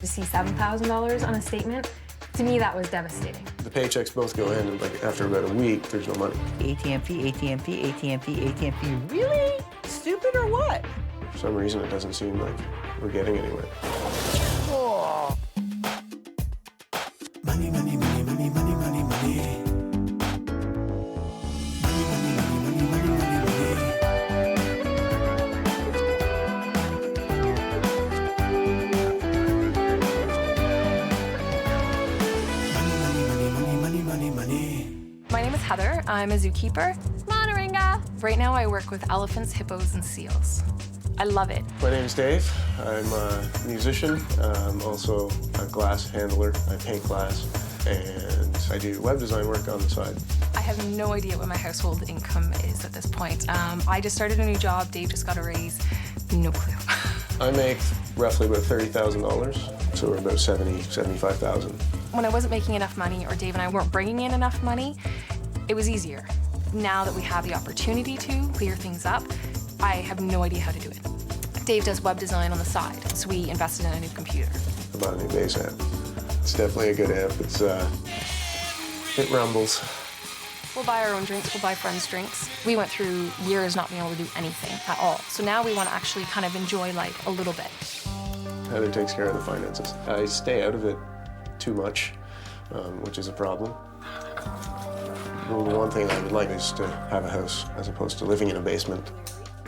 To see $7,000 on a statement, to me that was devastating. The paychecks both go in, and like after about a week, there's no money. ATM fee, ATM fee, ATM fee, ATM fee. Really? Stupid or what? For some reason, it doesn't seem like we're getting anywhere. Oh. Money, money, money, money, money, money, money. My name is Heather. I'm a zookeeper. Monaringa. Right now I work with elephants, hippos, and seals. I love it. My name's Dave. I'm a musician. I'm also a glass handler. I paint glass, and I do web design work on the side. I have no idea what my household income is at this point. I just started a new job. Dave just got a raise. No clue. I make roughly about $30,000, so we're about $75,000. When I wasn't making enough money, or Dave and I weren't bringing in enough money, it was easier. Now that we have the opportunity to clear things up, I have no idea how to do it. Dave does web design on the side, so we invested in a new computer. I bought a new bass amp. It's definitely a good amp. It rumbles. We'll buy our own drinks, we'll buy friends' drinks. We went through years not being able to do anything at all. So now we want to actually kind of enjoy life a little bit. Heather takes care of the finances. I stay out of it too much, which is a problem. Well, the one thing I would like is to have a house as opposed to living in a basement.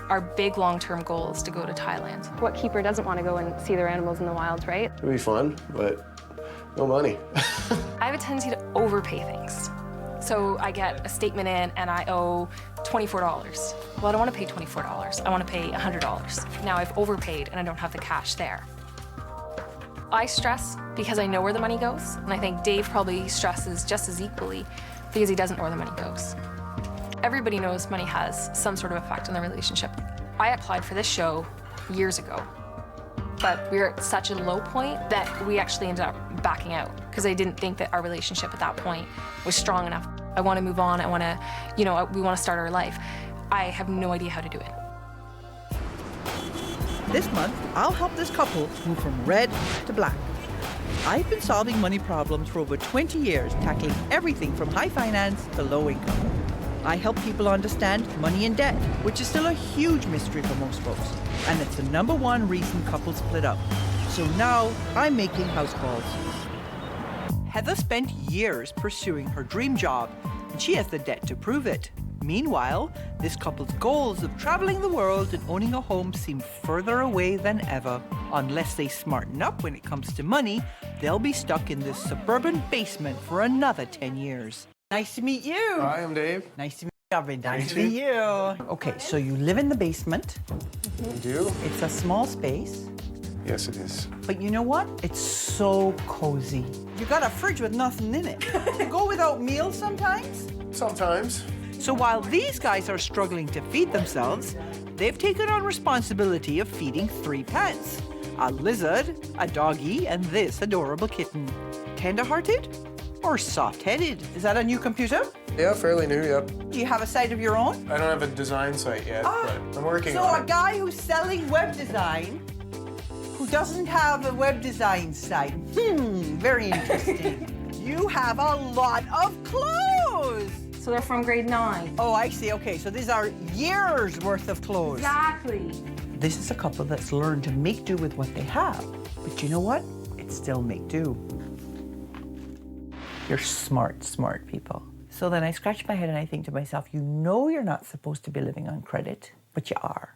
Our big long-term goal is to go to Thailand. What keeper doesn't want to go and see their animals in the wilds, right? It'd be fun, but no money. I have a tendency to overpay things. So I get a statement in and I owe $24. Well, I don't want to pay $24. I want to pay $100. Now I've overpaid and I don't have the cash there. I stress because I know where the money goes, and I think Dave probably stresses just as equally because he doesn't know where the money goes. Everybody knows money has some sort of effect on the relationship. I applied for this show years ago, but we were at such a low point that we actually ended up backing out because I didn't think that our relationship at that point was strong enough. I want to move on. I want to, we want to start our life. I have no idea how to do it. This month, I'll help this couple move from red to black. I've been solving money problems for over 20 years, tackling everything from high finance to low income. I help people understand money and debt, which is still a huge mystery for most folks. And it's the #1 reason couples split up. So now I'm making house calls. Heather spent years pursuing her dream job, and she has the debt to prove it. Meanwhile, this couple's goals of traveling the world and owning a home seem further away than ever. Unless they smarten up when it comes to money, they'll be stuck in this suburban basement for another 10 years. Nice to meet you. Hi, I'm Dave. Nice to meet you. Nice to meet you. Okay, so you live in the basement. You do? It's a small space. Yes, it is. But you know what? It's so cozy. You got a fridge with nothing in it. You go without meals sometimes? Sometimes. So while these guys are struggling to feed themselves, they've taken on responsibility of feeding 3 pets. A lizard, a doggy, and this adorable kitten. Tender-hearted or soft-headed? Is that a new computer? Yeah, fairly new, yep. Do you have a site of your own? I don't have a design site yet, but I'm working on So it. a guy who's selling web design who doesn't have a web design site. Very interesting. You have a lot of clothes. So they're from grade 9. Oh, I see. Okay, so these are years worth of clothes. Exactly. This is a couple that's learned to make do with what they have. But you know what? It's still make do. You're smart, smart people. So then I scratch my head and I think to myself, you know you're not supposed to be living on credit, but you are.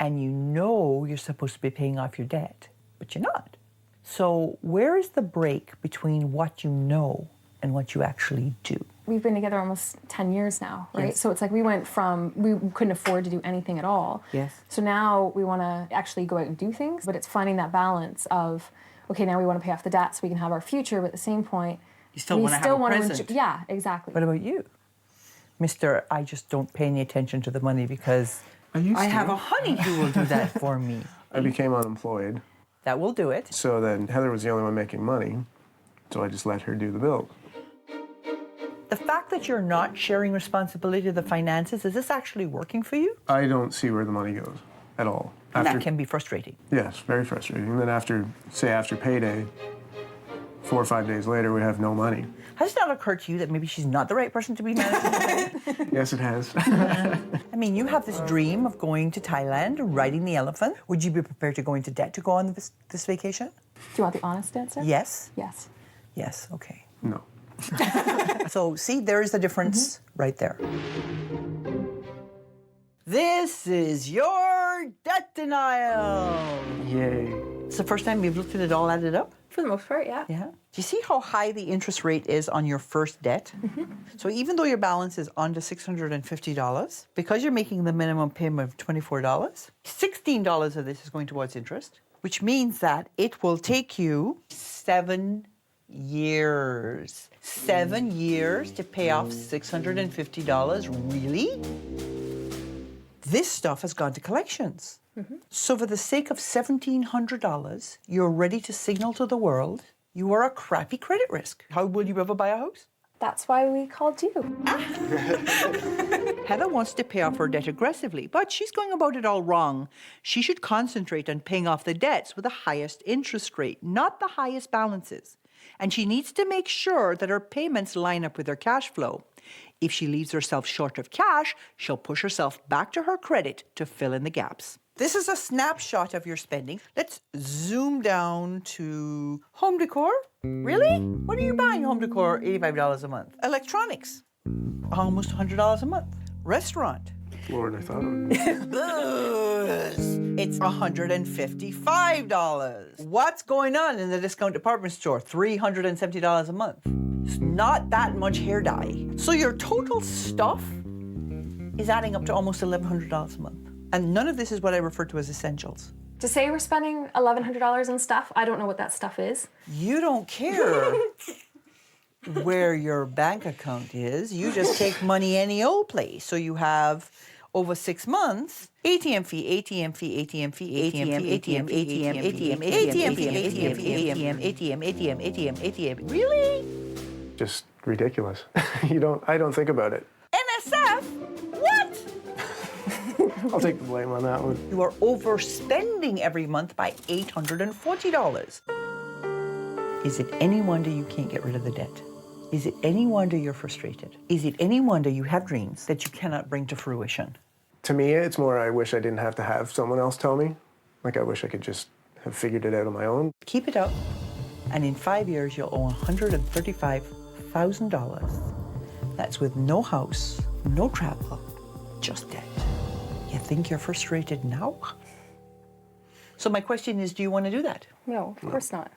And you know you're supposed to be paying off your debt, but you're not. So where is the break between what you know and what you actually do? We've been together almost 10 years now, right? Yes. So it's like we went from, we couldn't afford to do anything at all. Yes. So now we want to actually go out and do things, but it's finding that balance of, okay, now we want to pay off the debt so we can have our future, but at the same point, You still want to have a present. Yeah, exactly. What about you? Mr. I just don't pay any attention to the money because I have a honey who will do that for me. I became unemployed, That will do it. so then Heather was the only one making money, so I just let her do the bill. The fact that you're not sharing responsibility of the finances, is this actually working for you? I don't see where the money goes. at all. And that can be frustrating. Yes, very frustrating. And then after payday, 4 or 5 days later, we have no money. Has it not occurred to you that maybe she's not the right person to be managing the Yes, it has. I mean, you have this dream of going to Thailand and riding the elephant. Would you be prepared to go into debt to go on this vacation? Do you want the honest answer? Yes? Yes. Yes, okay. No. So, see, there is the difference right there. This is your debt denial. Yay. It's the first time you've looked at it all added up? For the most part, yeah. Yeah. Do you see how high the interest rate is on your first debt? So even though your balance is under $650, because you're making the minimum payment of $24, $16 of this is going towards interest, which means that it will take you 7 years. 7 years to pay off $650, really? This stuff has gone to collections. So for the sake of $1,700, you're ready to signal to the world you are a crappy credit risk. How will you ever buy a house? That's why we called you. Heather wants to pay off her debt aggressively, but she's going about it all wrong. She should concentrate on paying off the debts with the highest interest rate, not the highest balances. And she needs to make sure that her payments line up with her cash flow. If she leaves herself short of cash, she'll push herself back to her credit to fill in the gaps. This is a snapshot of your spending. Let's zoom down to home decor. Really? What are you buying home decor $85 a month? Electronics, almost $100 a month. Restaurant. More than I thought it would be. Booze. It's $155. What's going on in the discount department store? $370 a month. It's not that much hair dye. So your total stuff is adding up to almost $1,100 a month. And none of this is what I refer to as essentials. To say we're spending $1,100 on stuff, I don't know what that stuff is. You don't care where your bank account is. You just take money any old place. So you have over 6 months, ATM fee, ATM fee, ATM fee, ATM fee, ATM, ATM, ATM, ATM fee, ATM fee, ATM, ATM, ATM, ATM, ATM. Really? Just ridiculous. I don't think about it. NSF? What? I'll take the blame on that one. You are overspending every month by $840. Is it any wonder you can't get rid of the debt? Is it any wonder you're frustrated? Is it any wonder you have dreams that you cannot bring to fruition? To me, it's more I wish I didn't have to have someone else tell me. Like, I wish I could just have figured it out on my own. Keep it up, and in 5 years, you'll owe $135,000. That's with no house, no travel, just debt. You think you're frustrated now? So my question is, do you want to do that? No, of course not.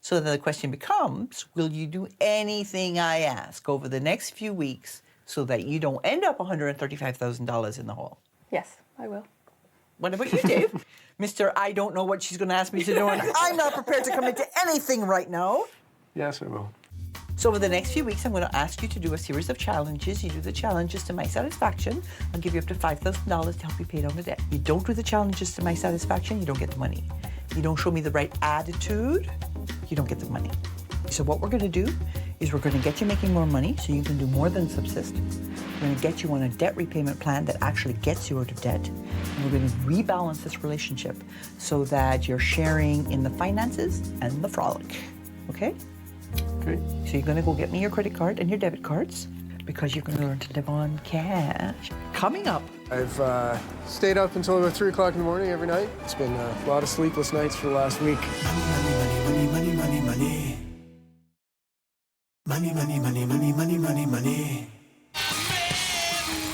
So then the question becomes, will you do anything I ask over the next few weeks so that you don't end up $135,000 in the hole? Yes, I will. What about you, Dave? Mr. I don't know what she's going to ask me to do, and I'm not prepared to commit to anything right now. Yes, I will. So over the next few weeks, I'm going to ask you to do a series of challenges. You do the challenges to my satisfaction. I'll give you up to $5,000 to help you pay down the debt. You don't do the challenges to my satisfaction, you don't get the money. You don't show me the right attitude, you don't get the money. So what we're going to do is we're going to get you making more money so you can do more than subsist. We're going to get you on a debt repayment plan that actually gets you out of debt. And we're going to rebalance this relationship so that you're sharing in the finances and the frolic. Okay? Okay. So you're going to go get me your credit card and your debit cards because you're going to learn to live on cash. Coming up. I've stayed up until about 3 o'clock in the morning every night. It's been a lot of sleepless nights for the last week. Money, money, money, money. Money, money, money, money, money, money, money.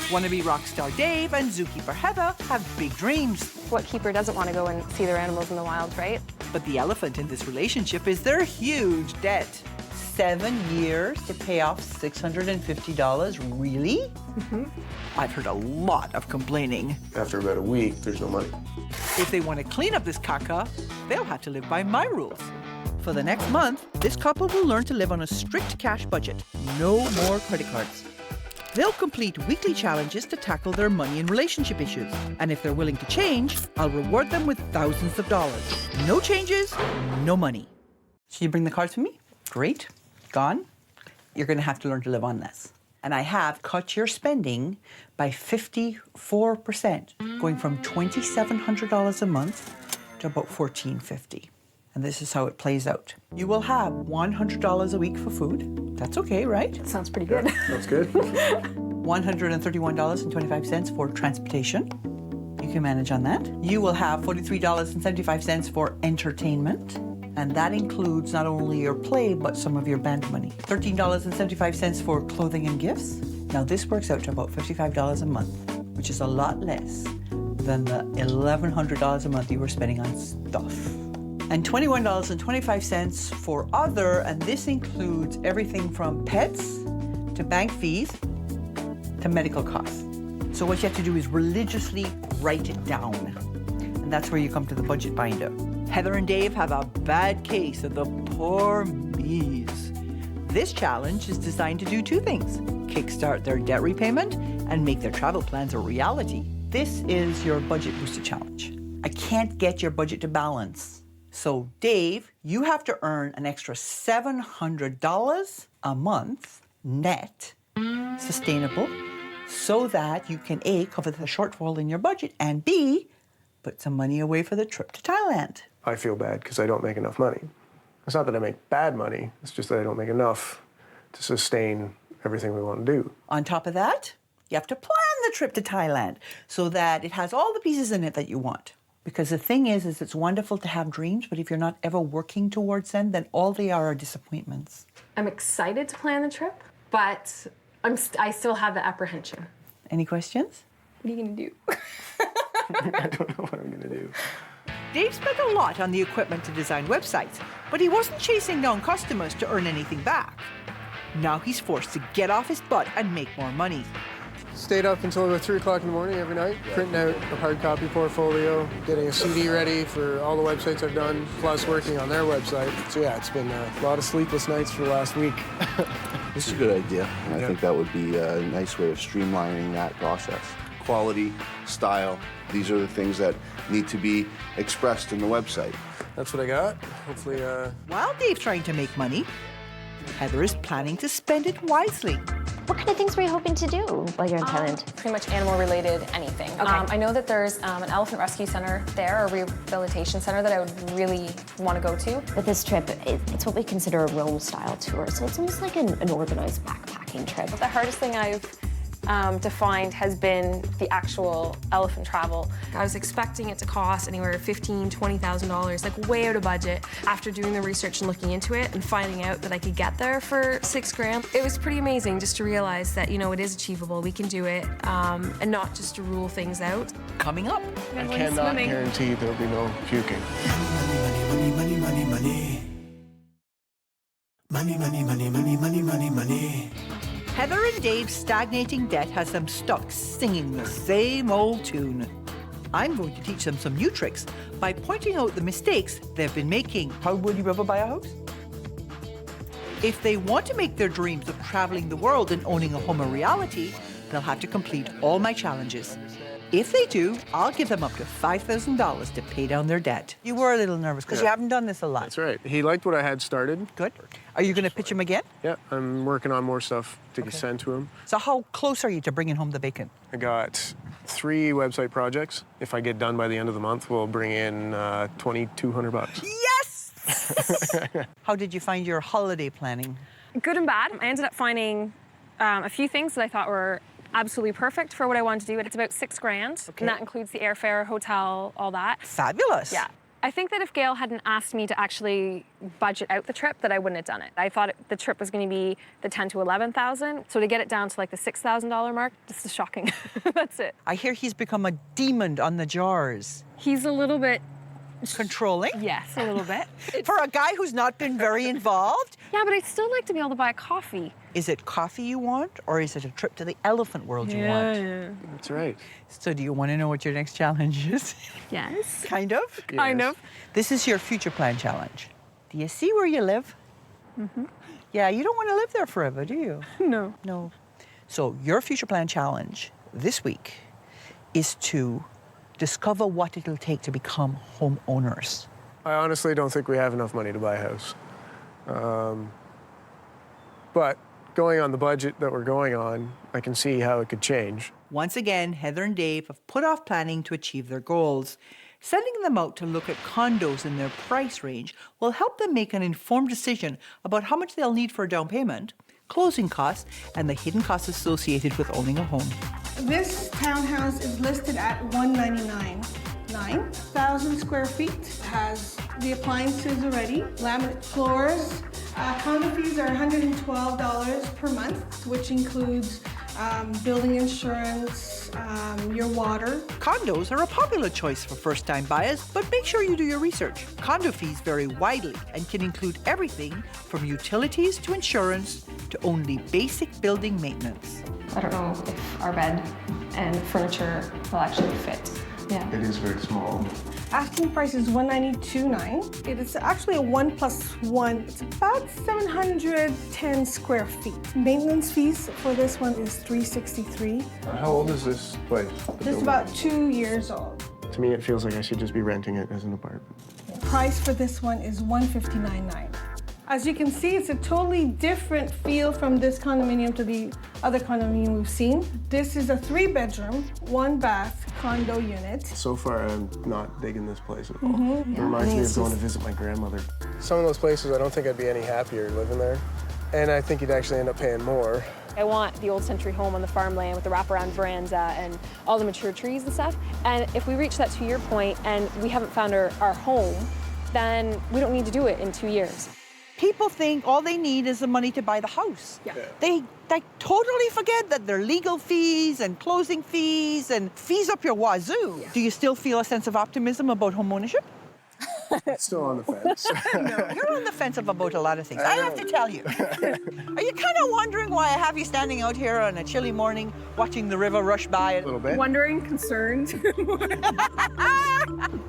Wannabe rock star Dave and zookeeper Heather have big dreams. What keeper doesn't want to go and see their animals in the wild, right? But the elephant in this relationship is their huge debt. 7 years to pay off $650, really? I've heard a lot of complaining. After about a week, there's no money. If they want to clean up this caca, they'll have to live by my rules. For the next month, this couple will learn to live on a strict cash budget. No more credit cards. They'll complete weekly challenges to tackle their money and relationship issues. And if they're willing to change, I'll reward them with thousands of dollars. No changes, no money. So you bring the cards with me? Great. Gone. You're going to have to learn to live on less. And I have cut your spending by 54%, going from $2,700 a month to about $1,450. And this is how it plays out. You will have $100 a week for food. That's okay, right? That sounds pretty good. That's good. $131.25 for transportation. You can manage on that. You will have $43.75 for entertainment. And that includes not only your play, but some of your band money. $13.75 for clothing and gifts. Now this works out to about $55 a month, which is a lot less than the $1,100 a month you were spending on stuff. And $21.25 for other, and this includes everything from pets to bank fees to medical costs. So what you have to do is religiously write it down. And that's where you come to the budget binder. Heather and Dave have a bad case of the poor me's. This challenge is designed to do two things: kickstart their debt repayment and make their travel plans a reality. This is your budget booster challenge. I can't get your budget to balance. So Dave, you have to earn an extra $700 a month net, sustainable, so that you can A, cover the shortfall in your budget, and B, put some money away for the trip to Thailand. I feel bad because I don't make enough money. It's not that I make bad money, it's just that I don't make enough to sustain everything we want to do. On top of that, you have to plan the trip to Thailand so that it has all the pieces in it that you want. Because the thing is it's wonderful to have dreams, but if you're not ever working towards them, then all they are disappointments. I'm excited to plan the trip, but I still have the apprehension. Any questions? What are you gonna do? I don't know what I'm going to do. Dave spent a lot on the equipment to design websites, but he wasn't chasing down customers to earn anything back. Now he's forced to get off his butt and make more money. Stayed up until about 3 o'clock in the morning every night, printing out a hard copy portfolio, getting a CD ready for all the websites I've done, plus working on their website. So yeah, it's been a lot of sleepless nights for the last week. This is a good idea, and I think that would be a nice way of streamlining that process. Quality, style, these are the things that need to be expressed in the website. That's what I got. Hopefully, While Dave's trying to make money, Heather is planning to spend it wisely. What kind of things were you hoping to do while you're in Thailand? Pretty much animal-related anything. I know that there's an elephant rescue center there, a rehabilitation center that I would really want to go to. With this trip, it's what we consider a Rome-style tour, so it's almost like an organized backpacking trip. The hardest thing I've defined has been the actual elephant travel. I was expecting it to cost anywhere $15,000, $20,000, like way out of budget. After doing the research and looking into it and finding out that I could get there for $6,000, it was pretty amazing just to realize that, you know, it is achievable, we can do it, and not just to rule things out. Coming up. I cannot guarantee there'll be no puking. Money, money, money, money. Money, money, money, money, money, money, money. Heather and Dave's stagnating debt has them stuck singing the same old tune. I'm going to teach them some new tricks by pointing out the mistakes they've been making. How would you ever buy a house? If they want to make their dreams of traveling the world and owning a home a reality, they'll have to complete all my challenges. If they do, I'll give them up to $5,000 to pay down their debt. You were a little nervous because you haven't done this a lot. That's right. He liked what I had started. Good. Are you going to pitch him again? Yeah, I'm working on more stuff to send to him. So how close are you to bringing home the bacon? I got 3 website projects. If I get done by the end of the month, we'll bring in $2,200. Yes! How did you find your holiday planning? Good and bad. I ended up finding a few things that I thought were absolutely perfect for what I wanted to do. It's about $6,000, and that includes the airfare, hotel, all that. Fabulous. Yeah. I think that if Gail hadn't asked me to actually budget out the trip, that I wouldn't have done it. I thought the trip was going to be the $10,000 to $11,000, so to get it down to like the $6,000 mark, this is shocking. That's it. I hear he's become a demon on the jars. He's a little bit controlling. Yes, a little bit. For a guy who's not been very involved. Yeah, but I'd still like to be able to buy a coffee. Is it coffee you want, or is it a trip to the elephant world you want? Yeah. That's right. So do you want to know what your next challenge is? Yes. Kind of? Kind of. This is your future plan challenge. Do you see where you live? Mm-hmm. Yeah, you don't want to live there forever, do you? No. No. So your future plan challenge this week is to discover what it'll take to become homeowners. I honestly don't think we have enough money to buy a house. But Going on the budget that we're going on, I can see how it could change. Once again, Heather and Dave have put off planning to achieve their goals. Sending them out to look at condos in their price range will help them make an informed decision about how much they'll need for a down payment, closing costs, and the hidden costs associated with owning a home. This townhouse is listed at $199. 9,000 square feet, has the appliances already, laminate floors. Condo fees are $112 per month, which includes building insurance, your water. Condos are a popular choice for first-time buyers, but make sure you do your research. Condo fees vary widely and can include everything from utilities to insurance to only basic building maintenance. I don't know if our bed and furniture will actually fit. Yeah. It is very small. Asking price is $192.9. It is actually a 1+1. It's about 710 square feet. Maintenance fees for this one is $363. How old is this place? This is about 2 years old. To me, it feels like I should just be renting it as an apartment. Price for this one is $159.9. As you can see, it's a totally different feel from this condominium to the other condominium we've seen. This is a 3-bedroom, 1-bath condo unit. So far, I'm not digging this place at all. It Yeah, reminds I me think of going to visit my grandmother. Some of those places, I don't think I'd be any happier living there. And I think you'd actually end up paying more. I want the old century home on the farmland with the wraparound veranda and all the mature trees and stuff. And if we reach that 2-year point and we haven't found our home, then we don't need to do it in 2 years. People think all they need is the money to buy the house. Yeah. They totally forget that there are legal fees and closing fees and fees up your wazoo. Yeah. Do you still feel a sense of optimism about home ownership? Still on the fence. No, you're on the fence about a lot of things. I have to tell you. Are you kind of wondering why I have you standing out here on a chilly morning watching the river rush by? A little bit. Wondering, concerned.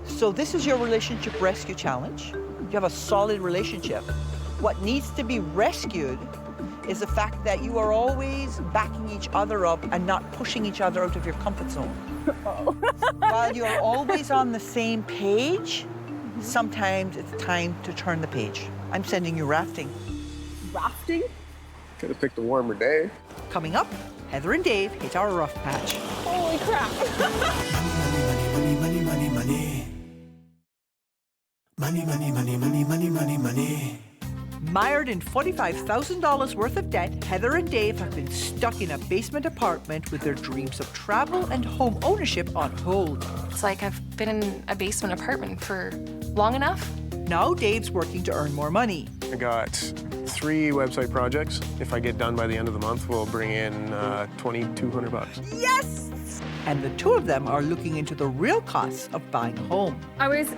So this is your relationship rescue challenge. You have a solid relationship. What needs to be rescued is the fact that you are always backing each other up and not pushing each other out of your comfort zone. While you're always on the same page, sometimes it's time to turn the page. I'm sending you rafting. Rafting? Could have picked a warmer day. Coming up, Heather and Dave hit our rough patch. Holy crap. Money, money, money, money, money. Money, money, money, money, money, money, money. Mired in $45,000 worth of debt, Heather and Dave have been stuck in a basement apartment with their dreams of travel and home ownership on hold. It's like I've been in a basement apartment for long enough. Now Dave's working to earn more money. I got 3 website projects. If I get done by the end of the month, we'll bring in $2,200. Yes! And the two of them are looking into the real costs of buying a home. I was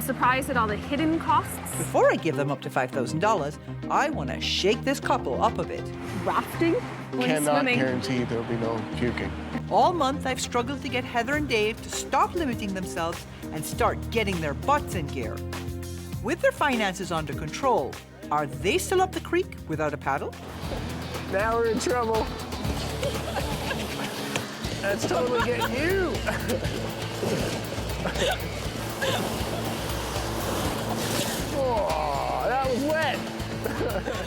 surprised at all the hidden costs. Before I give them up to $5,000, I want to shake this couple up a bit. Rafting? Cannot Swimming. guarantee there'll be no puking. All month, I've struggled to get Heather and Dave to stop limiting themselves and start getting their butts in gear. With their finances under control, are they still up the creek without a paddle? Now we're in trouble. That's totally getting you. Oh, that was wet.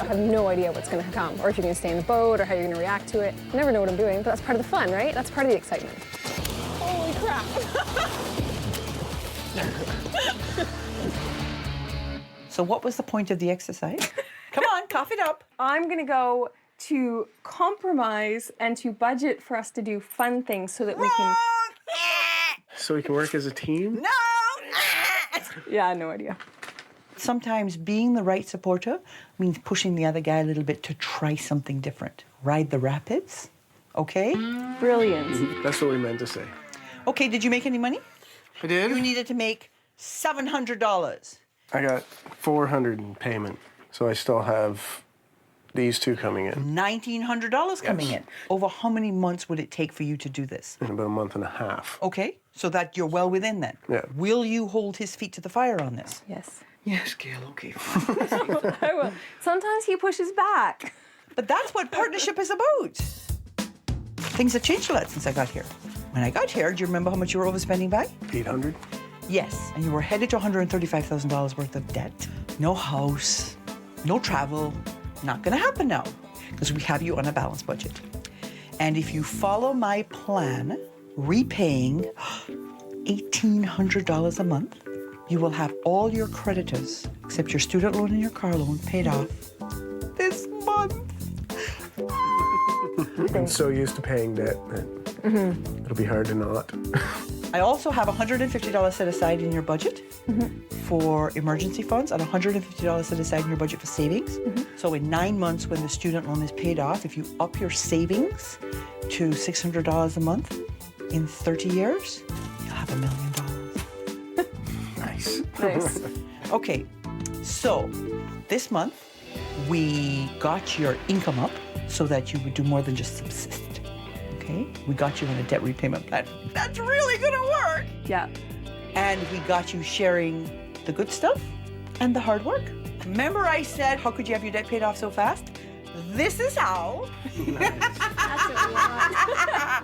I have no idea what's going to come, or if you're going to stay in the boat, or how you're going to react to it. I never know what I'm doing, but that's part of the fun, right? That's part of the excitement. Holy crap. So what was the point of the exercise? Come on, cough it up. I'm going to go to compromise and to budget for us to do fun things so that we can... So we can work as a team? No! Yeah, no idea. Sometimes being the right supporter means pushing the other guy a little bit to try something different. Ride the rapids, okay? Brilliant. That's what we meant to say. Okay, did you make any money? I did. You needed to make $700. I got $400 in payment, so I still have these 2 coming in $1,900 coming Yes. in. Over how many months would it take for you to do this? in about a month and a half. Okay, so that you're well within then. Yeah. Will you hold his feet to the fire on this? Yes. Yes, Gail, okay. I will. Sometimes he pushes back. But that's what partnership is about. Things have changed a lot since I got here. When I got here, do you remember how much you were overspending by? 800. Yes, and you were headed to $135,000 worth of debt. No house, no travel. Not gonna happen now. because we have you on a balanced budget. And if you follow my plan, repaying $1,800 a month, you will have all your creditors, except your student loan and your car loan, paid off this month. I'm so used to paying debt that it'll be hard to not. I also have $150 set aside in your budget for emergency funds and $150 set aside in your budget for savings. So in 9 months, when the student loan is paid off, if you up your savings to $600 a month in 30 years, you'll have $1 million. Nice. Nice. Okay, so this month we got your income up so that you would do more than just subsist. Okay, we got you in a debt repayment plan. That's really gonna work. Yeah. And we got you sharing the good stuff and the hard work. Remember I said, how could you have your debt paid off so fast? This is how.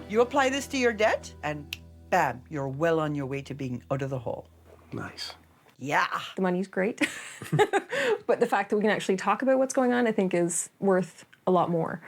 You apply this to your debt and bam, you're well on your way to being out of the hole. Nice. Yeah. The money's great. But the fact that we can actually talk about what's going on, I think, is worth a lot more.